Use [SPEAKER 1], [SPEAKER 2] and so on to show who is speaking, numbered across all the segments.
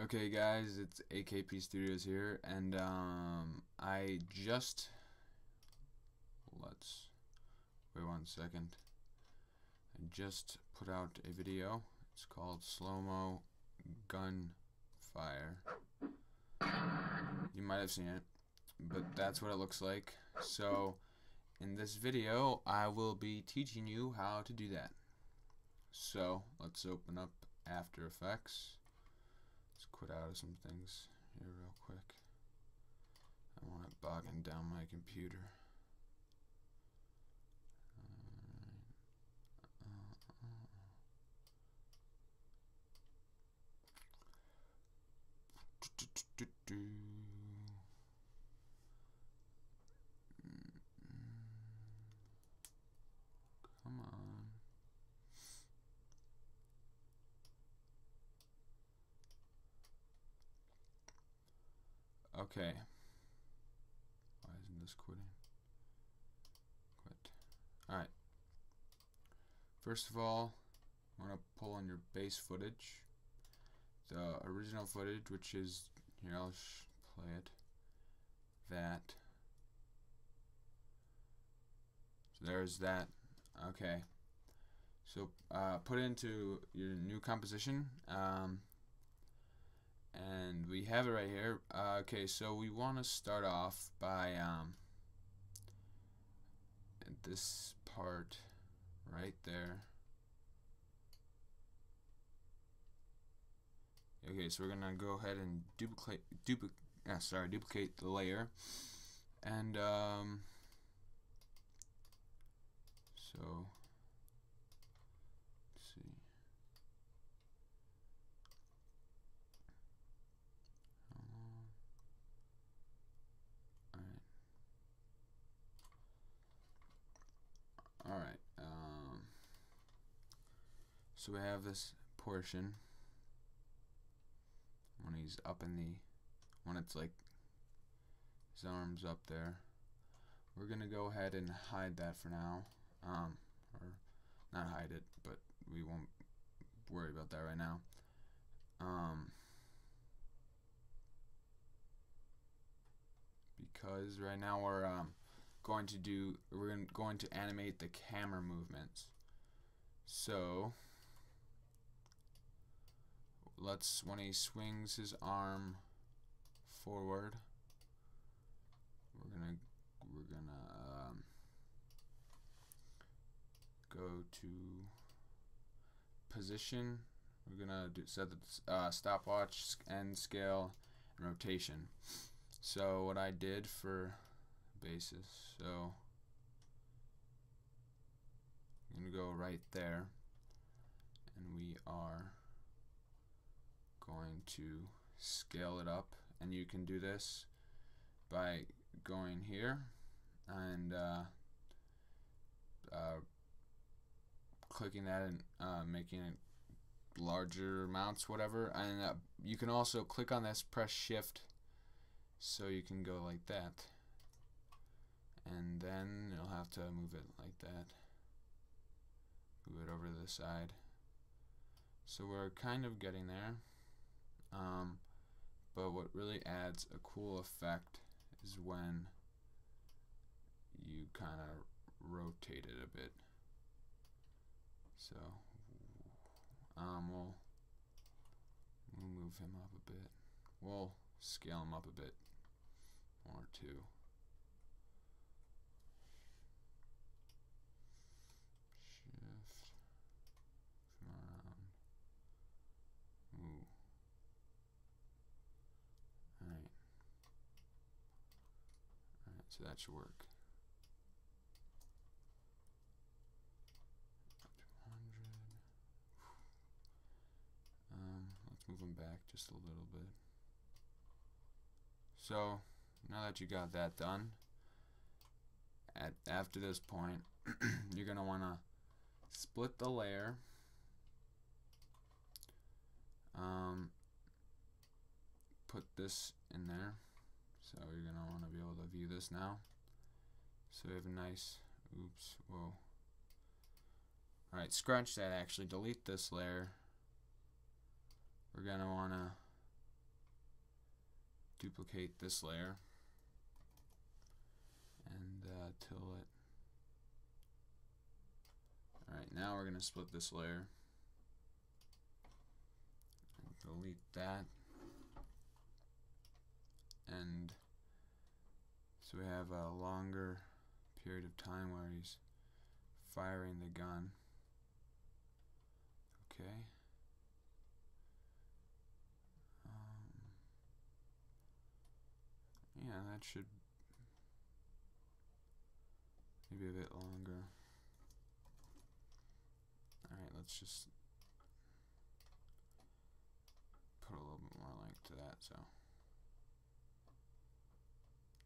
[SPEAKER 1] Okay guys, it's AKP Studios here, and I just, let's wait 1 second. I just put out a video. It's called Slow-Mo Gunfire. You might have seen it, but that's what it looks like. So in this video I will be teaching you how to do that. So let's open up After Effects. Let's quit out of some things here real quick. I want it bogging down my computer. Come on. Okay. Why isn't this quitting? Quit. Alright. First of all, I'm going to pull in your base footage. The original footage, which is, here I'll play it. That. So there's that. Okay. So put it into your new composition. And we have it right here. Okay, so we want to start off by this part right there. Okay, so we're gonna go ahead and duplicate the layer, and so let's see. All right. So we have this portion when he's up in the, when it's like his arms up there. We're gonna go ahead and hide that for now, or not hide it, but we won't worry about that right now. Because right now we're going to animate the camera movements. So when he swings his arm forward, we're gonna go to position. We're gonna set the stopwatch and scale and rotation. So what I did for basis, so I'm gonna go right there, and we are going to scale it up, and you can do this by going here and clicking that and making it larger amounts, whatever. And you can also click on this, press shift, so you can go like that, and then you'll have to move it like that, move it over to the side. So we're kind of getting there, but what really adds a cool effect is when you kind of rotate it a bit. So we'll move him up a bit. We'll scale him up a bit or two. Shift around. Ooh. Alright. Alright, so that should work. 200. Let's move them back just a little bit. So now that you got that done, after this point, you're gonna want to split the layer. Put this in there. So you're gonna want to be able to view this now. So we have a nice, oops, whoa. Alright, scratch that actually, delete this layer. We're gonna wanna duplicate this layer and till it. Alright, now we're going to split this layer and delete that. And so we have a longer period of time where he's firing the gun. Okay. Yeah, that should maybe a bit longer. Alright, let's just put a little bit more length to that, so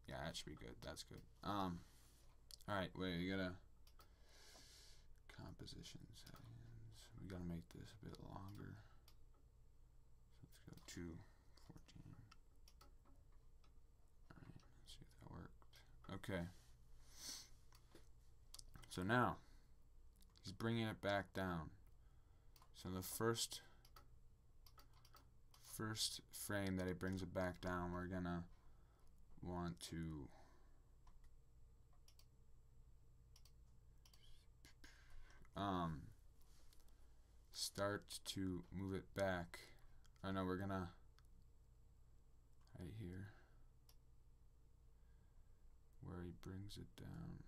[SPEAKER 1] yeah, that should be good. That's good. Alright, wait, we gotta composition settings. We gotta make this a bit longer. So let's go to 14. Alright, let's see if that worked. Okay. So now he's bringing it back down. So the first frame that he brings it back down, we're gonna want to start to move it back. I know we're gonna right here where he brings it down.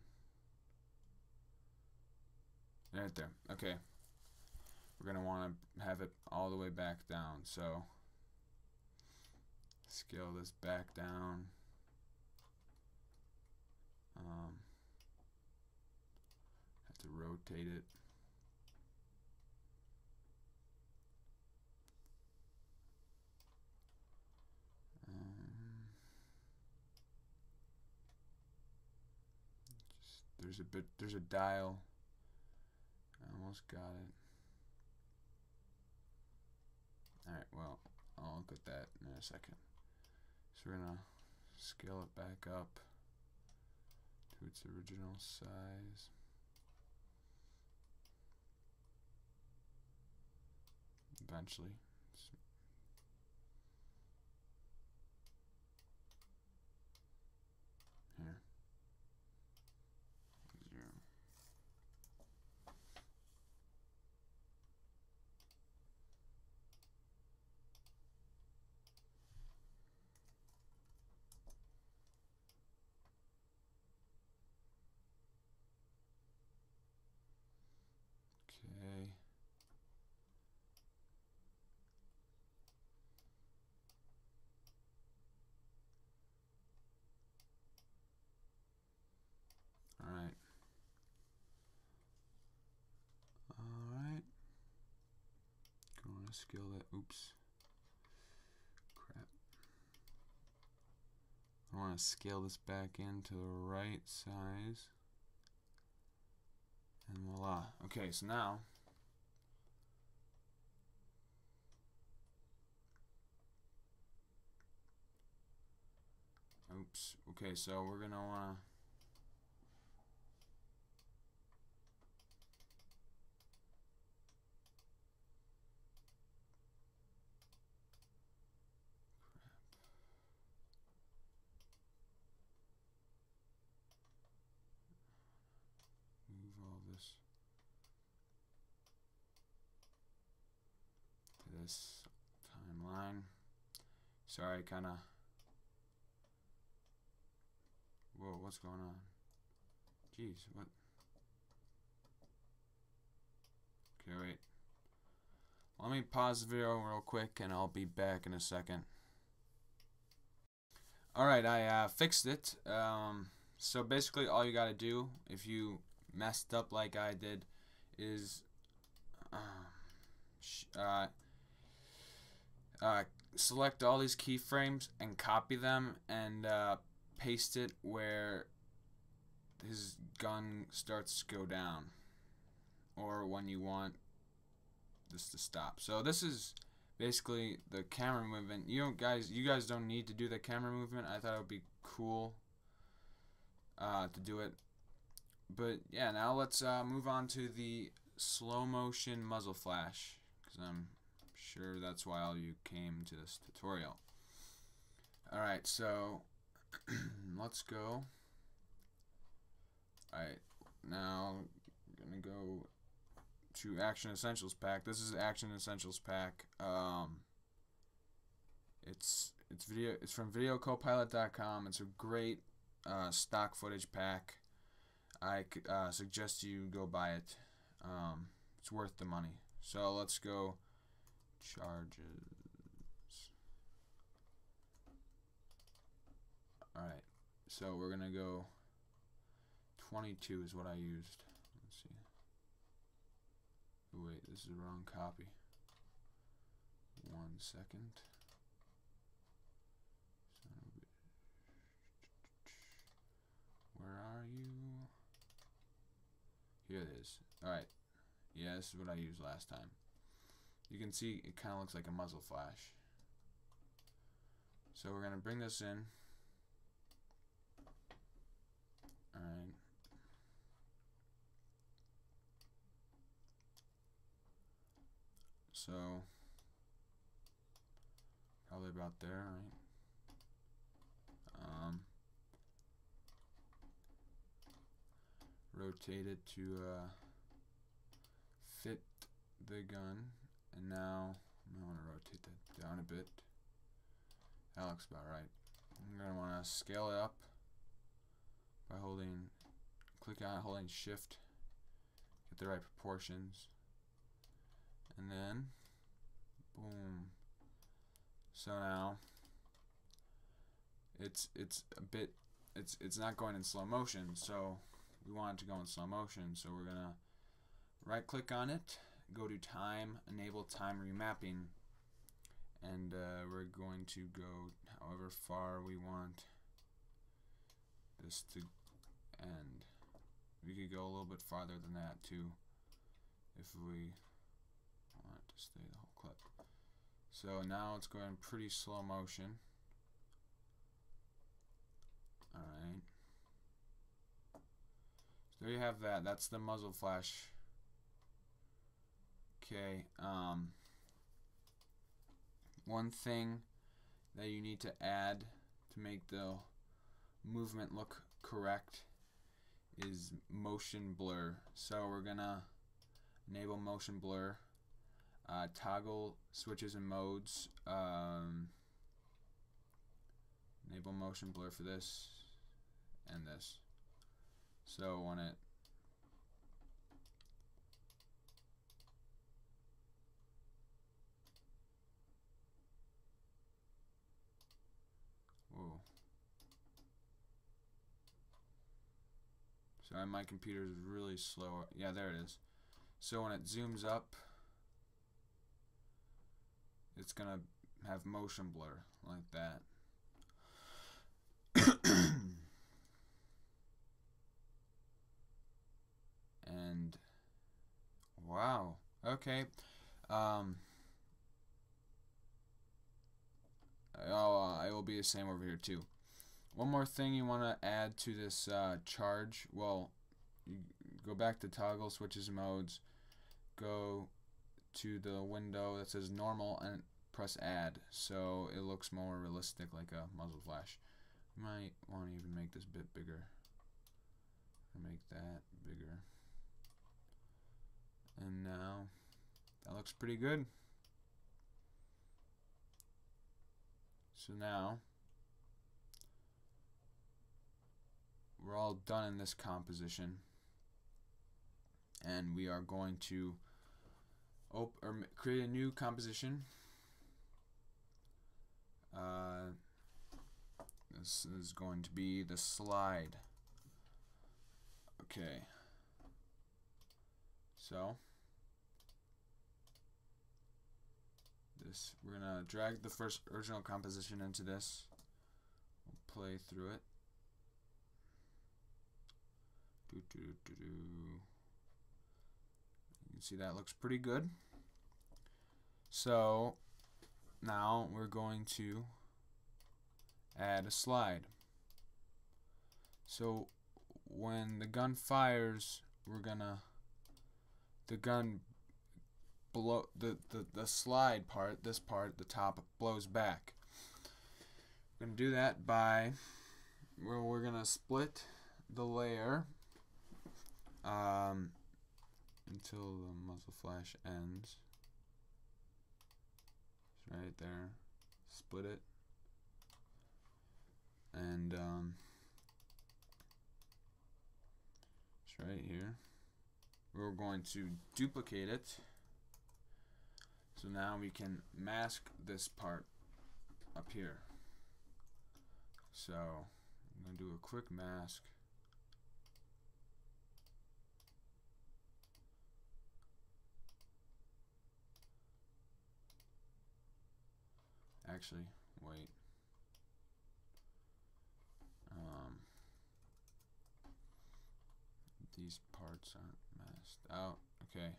[SPEAKER 1] Right there. Okay. We're gonna want to have it all the way back down. So scale this back down. Have to rotate it. There's a dial. I almost got it. Alright, well, I'll look at that in a second. So we're gonna scale it back up to its original size. Eventually. Here. 0. Okay. Alright. Alright. Gonna scale that. Oops. Crap. I want to scale this back into the right size. And voila. Okay, so now oops. Okay, so we're gonna wanna move all this to this timeline. Sorry, kinda. Whoa, what's going on? Jeez, what? Okay, wait. Let me pause the video real quick and I'll be back in a second. Alright, I fixed it. So basically all you gotta do if you messed up like I did is select all these keyframes and copy them and paste it where his gun starts to go down or when you want this to stop. So this is basically the camera movement. You guys don't need to do the camera movement. I thought it would be cool to do it. But yeah, now let's move on to the slow motion muzzle flash, because I'm sure that's why all you came to this tutorial. Alright, so let's go. Alright, now I'm gonna go to Action Essentials pack. This is Action Essentials pack. It's from videocopilot.com. It's a great stock footage pack. I suggest you go buy it. It's worth the money. So let's go charges. Alright, so we're gonna go 22 is what I used. Let's see. Oh, wait, this is the wrong copy. 1 second. Where are you? Here it is. Alright. Yeah, this is what I used last time. You can see it kind of looks like a muzzle flash. So we're going to bring this in. Alright. So, probably about there, right? Rotate it to fit the gun, and now I want to rotate that down a bit. That looks about right. I'm going to want to scale it up by holding shift, get the right proportions, and then boom. So now it's not going in slow motion, so we want it to go in slow motion. So we're gonna right click on it, go to time, enable time remapping, and we're going to go however far we want this to end. We could go a little bit farther than that too if we want it to stay the whole clip. So now it's going pretty slow motion. Alright. So there you have that. That's the muzzle flash. Okay. One thing that you need to add to make the movement look correct is motion blur. So we're gonna enable motion blur, toggle switches and modes, enable motion blur for this and this. So when it whoa. Sorry, my computer is really slow. Yeah, there it is. So when it zooms up, it's gonna have motion blur like that. And wow, okay. It will be the same over here too. One more thing you want to add to this charge. Well, you go back to toggle switches and modes, go to the window that says normal and press add, so it looks more realistic like a muzzle flash. You might want to even make this bit bigger. Make that bigger. And now that looks pretty good. So now we're all done in this composition, and we are going to create a new composition. This is going to be the slide. Okay. So this, we're gonna drag the first original composition into this. We'll play through it. You can see that looks pretty good. So now we're going to add a slide. So when the gun fires, we're gonna the gun the slide part, this part, the top blows back. We're going to do that by, well, we're going to split the layer until the muzzle flash ends. It's right there. Split it. And it's right here. We're going to duplicate it. So now we can mask this part up here. So I'm going to do a quick mask. Actually, wait. These parts aren't masked out. Okay.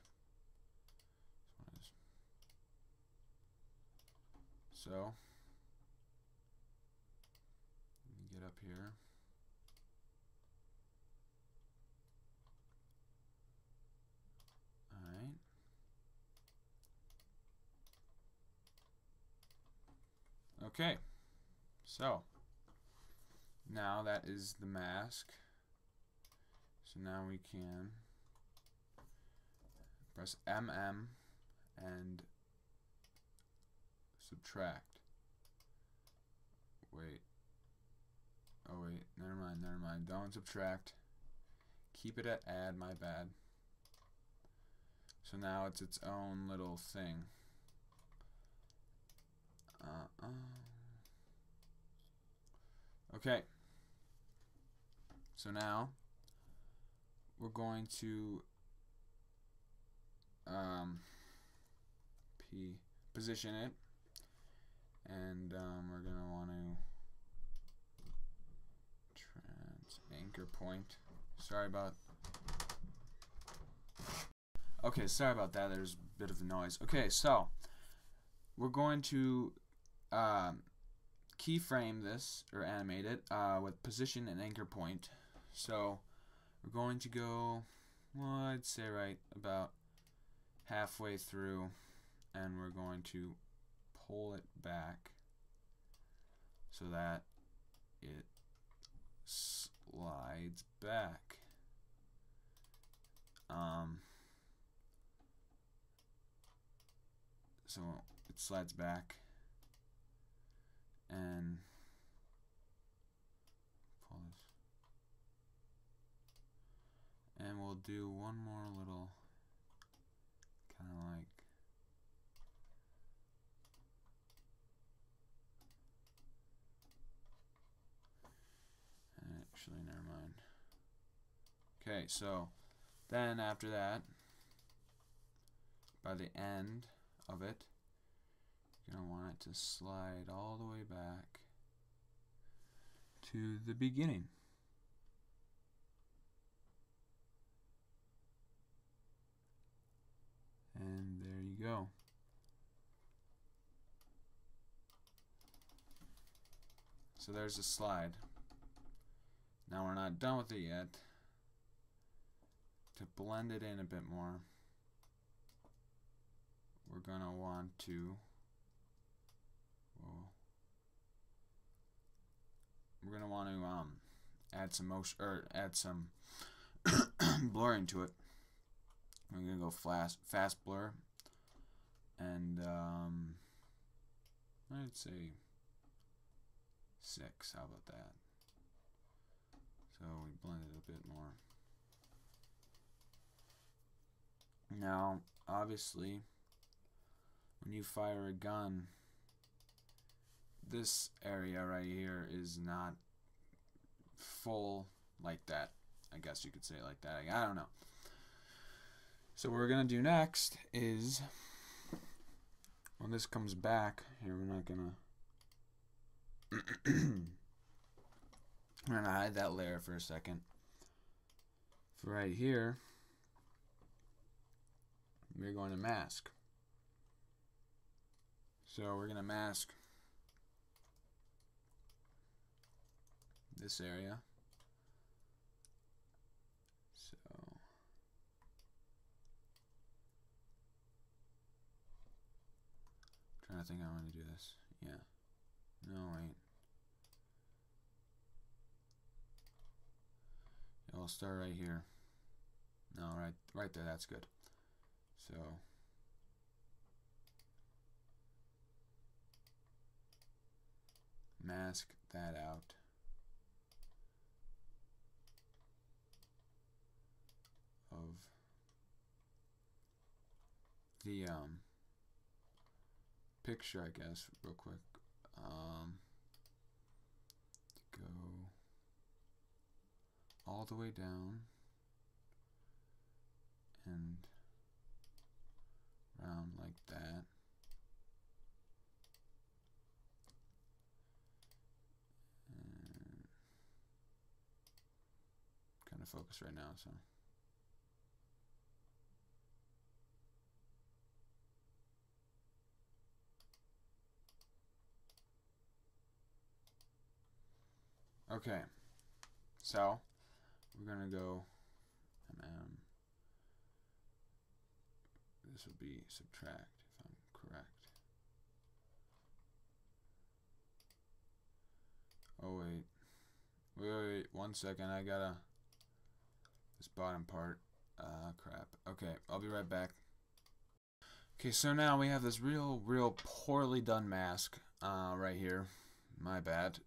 [SPEAKER 1] So, let me get up here. Alright. Okay. So, now that is the mask. So now we can press MM and subtract. Wait. Oh wait, never mind. Don't subtract. Keep it at add, my bad. So now it's its own little thing. Okay. So now we're going to position it, and we're going to want to anchor point. Sorry about that. There's a bit of a noise. Okay, so we're going to keyframe this or animate it with position and anchor point. So we're going to go, well, I'd say right about halfway through, and we're going to pull it back so that it slides back. So it slides back and pull this. And we'll do one more little kind of like actually never mind. Okay, so then after that, by the end of it, you're going to want it to slide all the way back to the beginning. And there you go. So there's a slide. Now we're not done with it yet. To blend it in a bit more, we're gonna want to add some motion, or add some blurring to it. We're gonna go fast blur, and I'd say 6. How about that? So we blend it a bit more. Now, obviously, when you fire a gun, this area right here is not full like that. I guess you could say it like that. I don't know. So what we're going to do next is, when this comes back, here we're not going to, we're going to hide that layer for a second. For right here, we're going to mask. So we're going to mask this area. So I'm trying to think how I'm going to do this. Yeah. No, wait. I'll start right here. No, right there, that's good. So mask that out. Of the picture, I guess, real quick. Go all the way down and round like that. And kind of focus right now, so. Okay, so we're gonna go this will be subtract if I'm correct. Oh wait, 1 second, I gotta, this bottom part, crap. Okay, I'll be right back. Okay, so now we have this real poorly done mask, right here, my bad.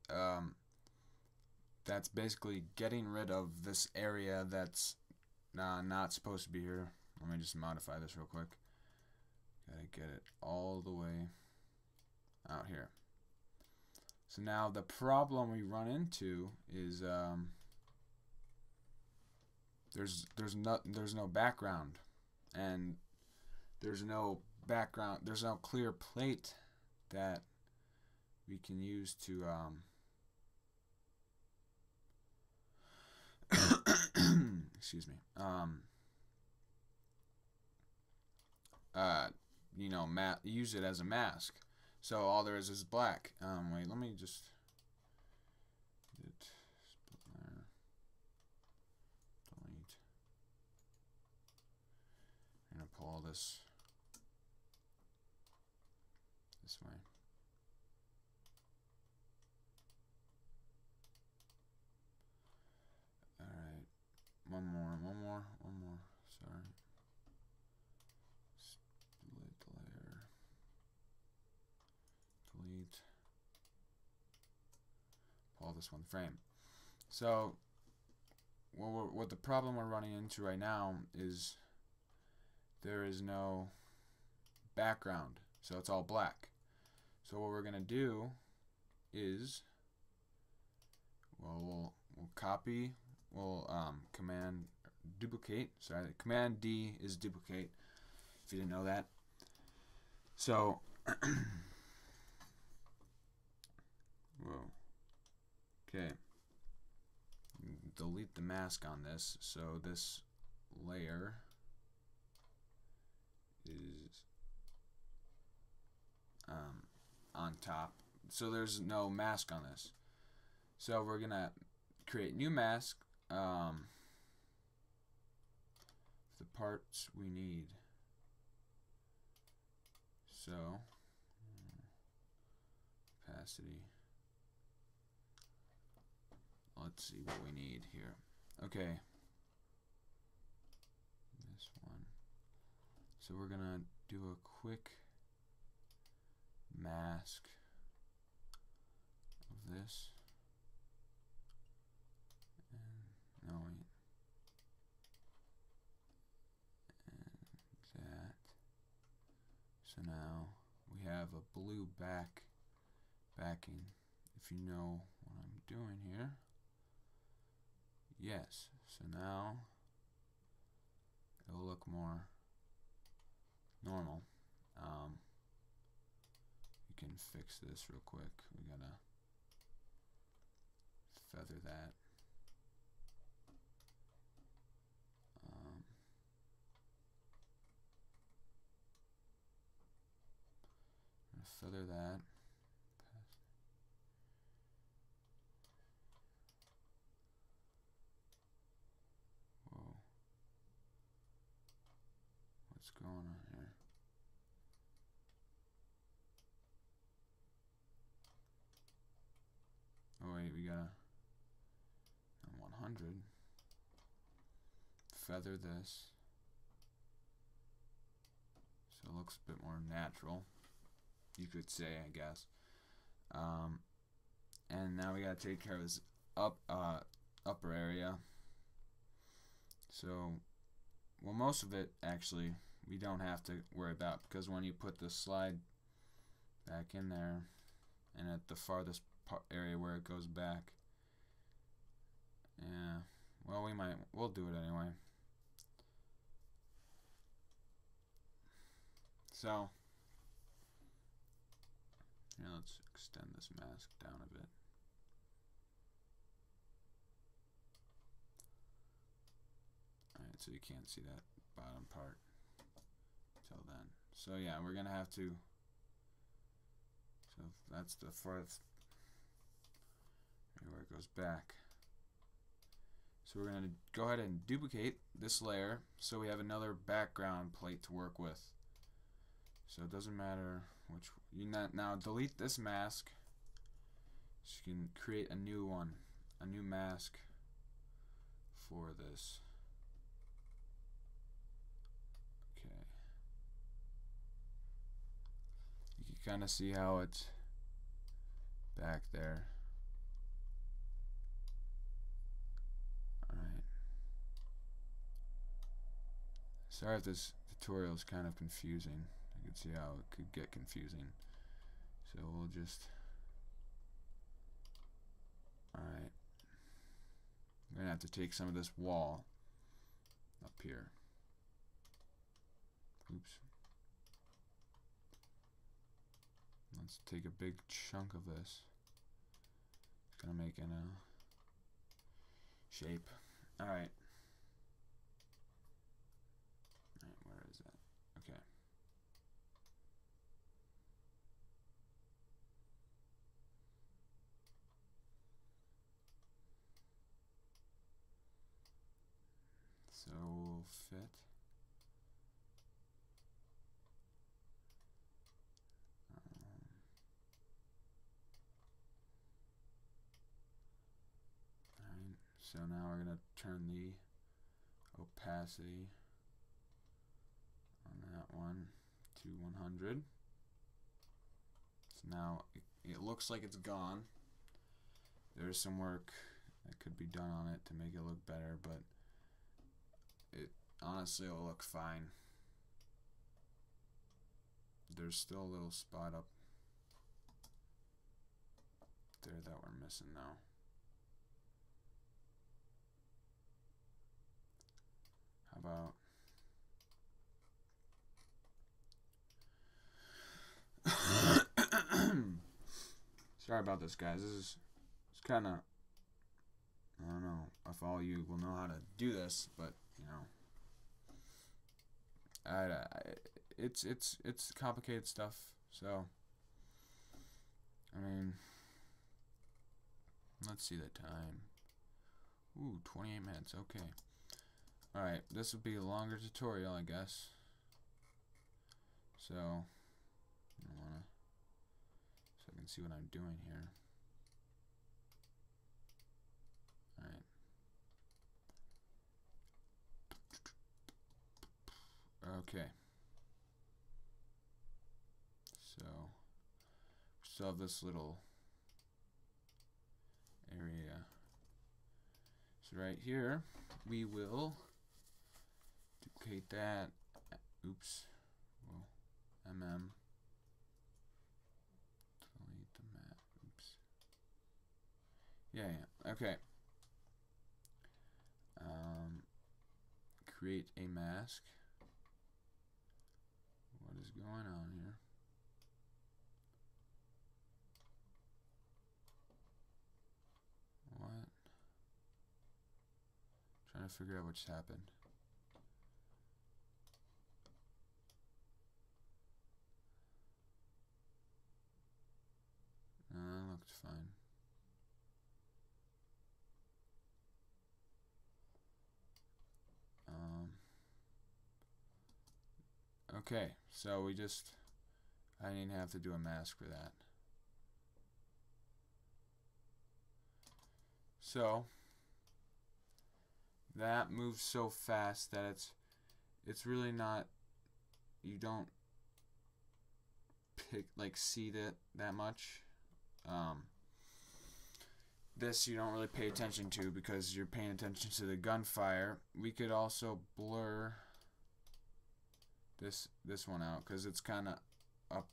[SPEAKER 1] That's basically getting rid of this area that's not supposed to be here. Let me just modify this real quick. Gotta get it all the way out here. So now the problem we run into is there's no background, and there's no clear plate that we can use to excuse me, you know, use it as a mask. So all there is black. Wait, let me just delete. I'm gonna pull this way. All right, one more. Sorry. Split layer. Delete. Pull this one frame. So what the problem we're running into right now is there is no background, so it's all black. So what we're gonna do is, well, we'll copy, we'll command duplicate. Sorry, command D is duplicate, if you didn't know that. So whoa, okay, delete the mask on this, so this layer is on top, so there's no mask on this. So we're gonna create new mask, the parts we need. So opacity, let's see what we need here. Okay, this one. So we're gonna do a quick mask of this. And no, wait. And that. So now we have a blue backing. If you know what I'm doing here. Yes. So now it'll look more normal. We can fix this real quick. We gotta feather that. Feather that. Whoa. What's going on here? Oh wait, we gotta 100. feather this so it looks a bit more natural, you could say, I guess. And now we gotta take care of this upper area. So, well, most of it actually we don't have to worry about, because when you put the slide back in there, and at the farthest area where it goes back, yeah, well, we'll do it anyway. So, here, let's extend this mask down a bit. Alright, so you can't see that bottom part till then. So yeah, we're gonna have to, so that's the fourth, where it goes back. So we're gonna go ahead and duplicate this layer so we have another background plate to work with. So it doesn't matter which, now delete this mask so you can create a new one, a new mask for this. Okay. You can kind of see how it's back there. Alright. Sorry if this tutorial is kind of confusing. You can see how it could get confusing. So we'll just, alright. We're gonna have to take some of this wall up here. Oops. Let's take a big chunk of this. It's gonna make it a shape. Alright. Alright, where is that? Okay. So we'll fit. Alright, so now we're going to turn the opacity on that one to 100. So now it looks like it's gone. There's some work that could be done on it to make it look better, but it honestly will look fine. There's still a little spot up there that we're missing now. How about sorry about this, guys. It's kind of, I don't know if all you will know how to do this, but you know, it's complicated stuff. So I mean, let's see the time. Ooh, 28 minutes. Okay. All right, this will be a longer tutorial, I guess. So I wanna, so I can see what I'm doing here. Okay. So we still have this little area. So right here we will duplicate that. Oops. Well, delete the map. Oops. Yeah. Okay. Create a mask. What is going on here? What? Trying to figure out what's happened. No, that looks fine. Okay, so I didn't have to do a mask for that. So that moves so fast that it's really not, you don't see that much. This you don't really pay attention to because you're paying attention to the gunfire. We could also blur this one out because it's kind of up.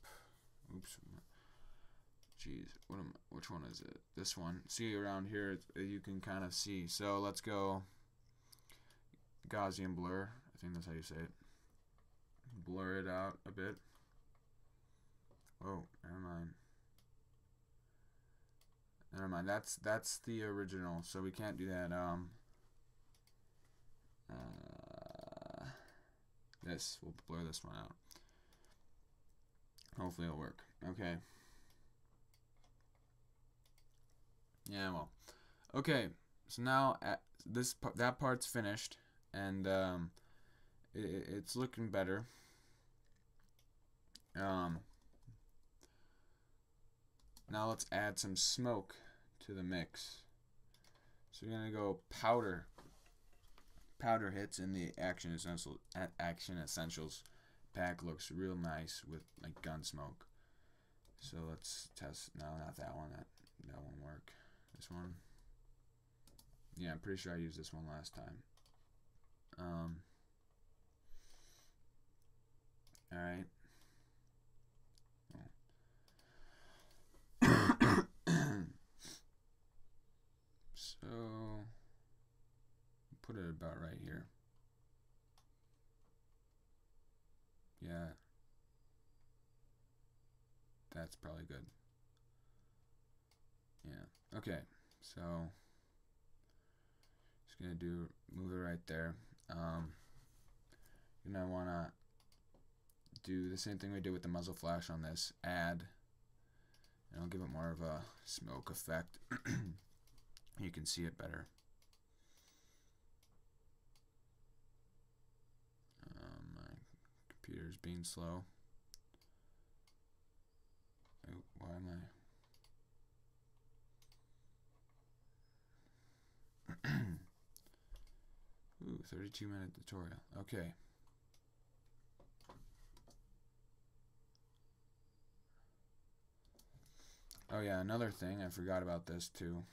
[SPEAKER 1] Oops. Jeez, which one is it? This one. See around here, you can kind of see. So let's go Gaussian blur. I think that's how you say it. Blur it out a bit. Oh, never mind. Never mind. That's the original, so we can't do that. This, we'll blur this one out. Hopefully it'll work. Okay. Yeah, well. Okay, so now that part's finished, and it's looking better. Now let's add some smoke to the mix. So we're gonna go powder hits in the Action Essentials pack. Looks real nice with like gun smoke. So let's test. No, not that one. That won't work. This one. Yeah, I'm pretty sure I used this one last time. All right. So put it about right here. Yeah, that's probably good. Yeah. Okay. So just gonna move it right there. You're gonna wanna do the same thing we did with the muzzle flash on this. Add, and I'll give it more of a smoke effect. You can see it better. My computer's being slow. Oh, why am I? Ooh, 32-minute tutorial. Okay. Oh yeah, another thing, I forgot about this too.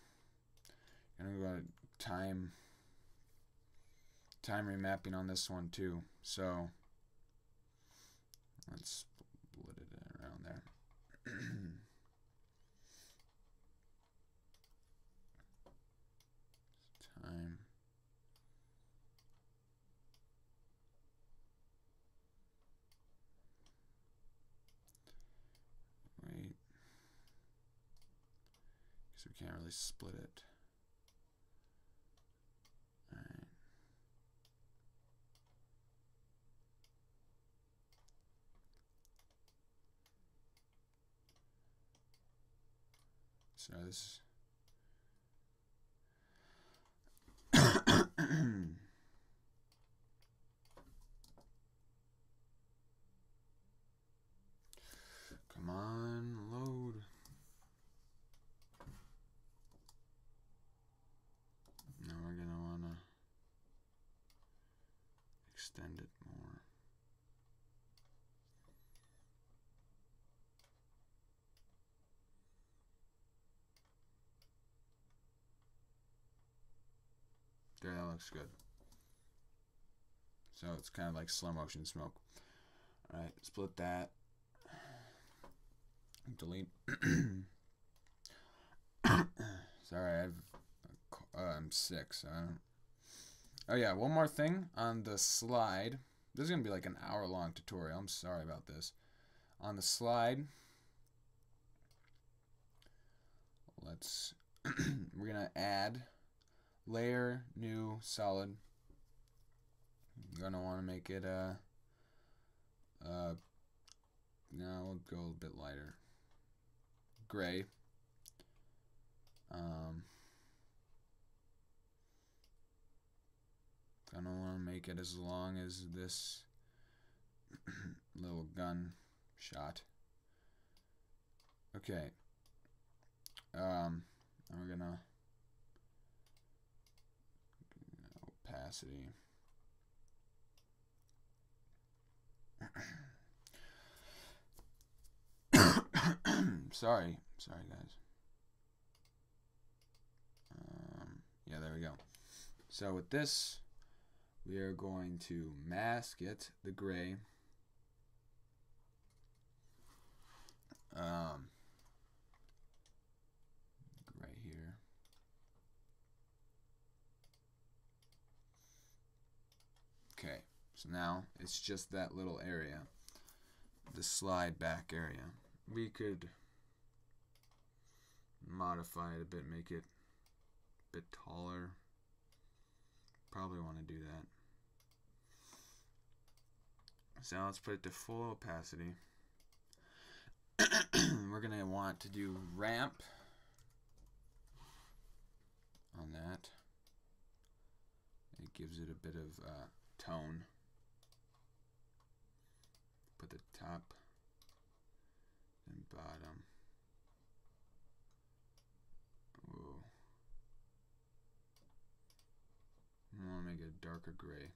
[SPEAKER 1] I'm gonna go to time remapping on this one too. So let's split it around there. Time. Wait. Because we can't really split it. Alright. So this come on, load. Now we're gonna wanna extend it more. There, that looks good. So it's kind of like slow motion smoke. Alright, split that. Delete. Sorry, I'm sick, so I don't. Oh yeah, one more thing on the slide. This is gonna be like an hour-long tutorial. I'm sorry about this. On the slide, let's. We're gonna add layer, new, solid. You're gonna want to make it no, we'll go a bit lighter. Gray. Gonna want to make it as long as this little gun shot. Okay. We're gonna opacity. Sorry guys. Yeah, there we go. So with this, we are going to mask it, the gray. Right here. Okay, so now it's just that little area, the slide back area. We could modify it a bit, make it a bit taller. Probably want to do that. So let's put it to full opacity. We're going to want to do ramp on that. It gives it a bit of tone. Put the top and bottom. Whoa. I want to make it a darker gray.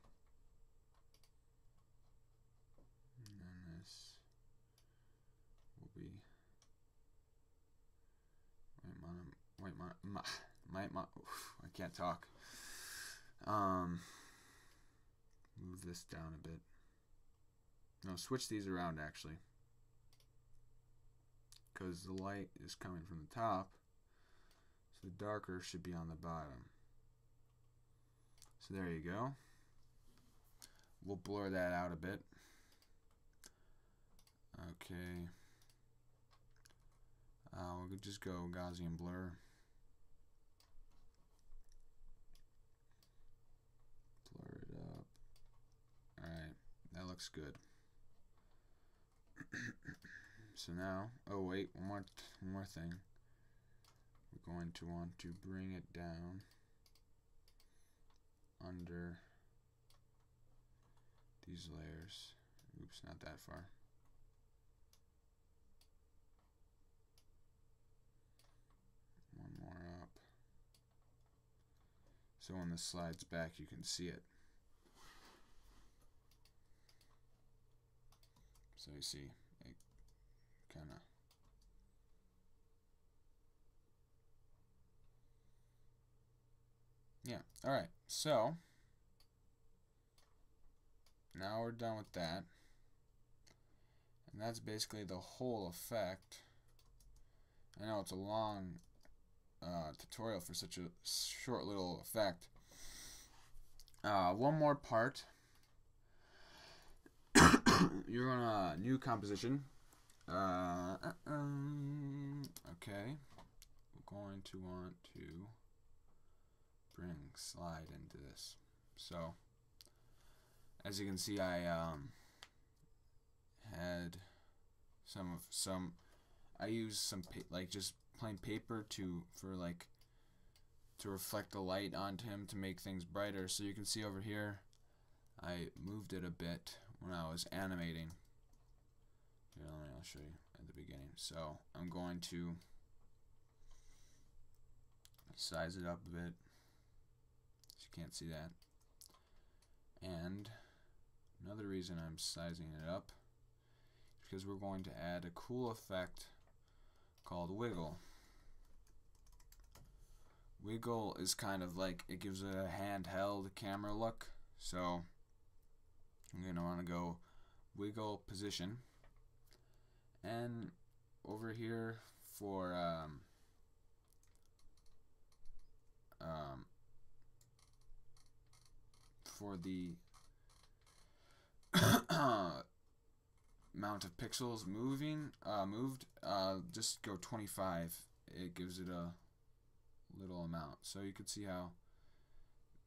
[SPEAKER 1] And then this will be I can't talk. Move this down a bit. No, switch these around actually, because the light is coming from the top, so the darker should be on the bottom. So there you go. We'll blur that out a bit. Okay. We'll just go Gaussian blur. Blur it up. Alright, that looks good. So now, oh wait, one more thing. We're going to want to bring it down under these layers. Oops, not that far. One more up. So when this slides back, you can see it. So you see, it kind of. Yeah, alright, so now we're done with that. And that's basically the whole effect. I know it's a long tutorial for such a short little effect. One more part. You're on a new composition. Okay. We're going to want to bring slide into this. So, as you can see, I had I used some like just plain paper to reflect the light onto him to make things brighter. So you can see over here, I moved it a bit when I was animating. Here, I'll show you at the beginning. So I'm going to size it up a bit, so you can't see that. And another reason I'm sizing it up is because we're going to add a cool effect called wiggle. Wiggle is kind of like, it gives it a handheld camera look. So I'm going to want to go wiggle position, and over here for the amount of pixels moved, just go 25. It gives it a little amount, so you could see how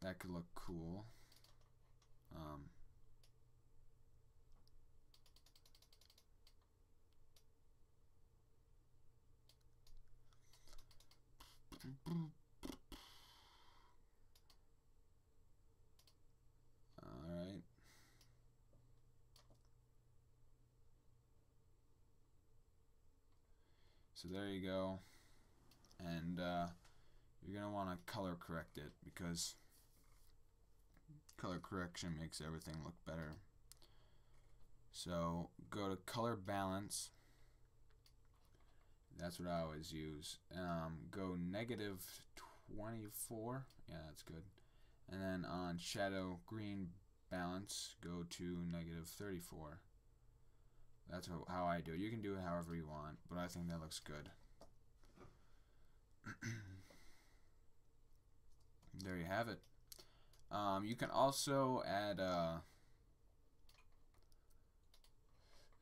[SPEAKER 1] that could look cool. Alright. So there you go. And you're going to want to color correct it, because color correction makes everything look better. So go to color balance. That's what I always use. Go -24. Yeah, that's good. And then on shadow green balance, go to -34. That's how I do it. You can do it however you want, but I think that looks good. There you have it. You can also add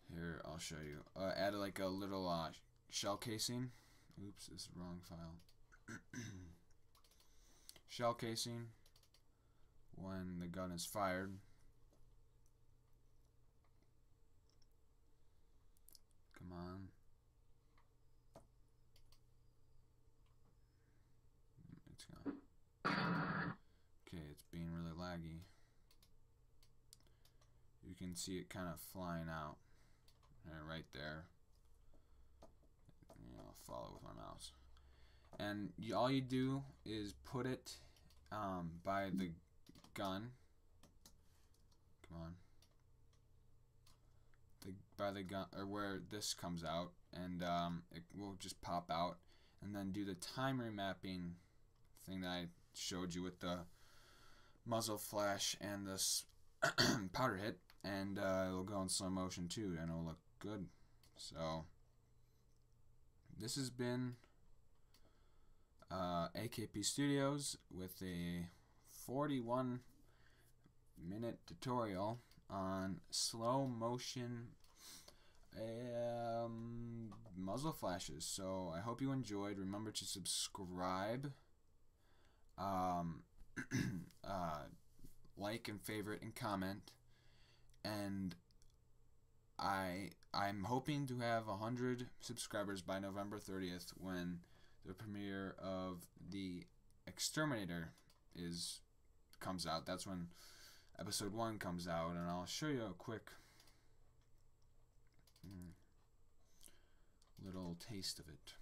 [SPEAKER 1] here, I'll show you. Add like a little shell casing. Oops, this is the wrong file. Shell casing when the gun is fired. Come on. It's gone. Okay, it's being really laggy. You can see it kind of flying out. Right there. I'll follow with my mouse. And all you do is put it by the gun. Come on. By the gun, or where this comes out, and it will just pop out. And then do the time remapping thing that I showed you with the muzzle flash and this powder hit, and it'll go in slow motion too, and it'll look good. So this has been AKP Studios with a 41-minute tutorial on slow motion muzzle flashes. So I hope you enjoyed. Remember to subscribe, like and favorite and comment, and I'm hoping to have 100 subscribers by November 30th when the premiere of The Exterminator comes out. That's when episode 1 comes out, and I'll show you a quick little taste of it.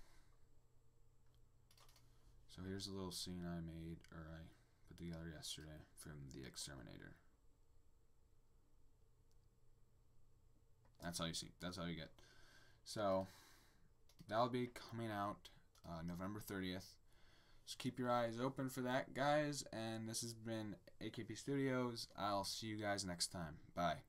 [SPEAKER 1] So here's a little scene I made, or I put together yesterday from The Exterminator. That's all you see. That's all you get. So that'll be coming out November 30th. Just keep your eyes open for that, guys. And this has been AKP Studios. I'll see you guys next time. Bye.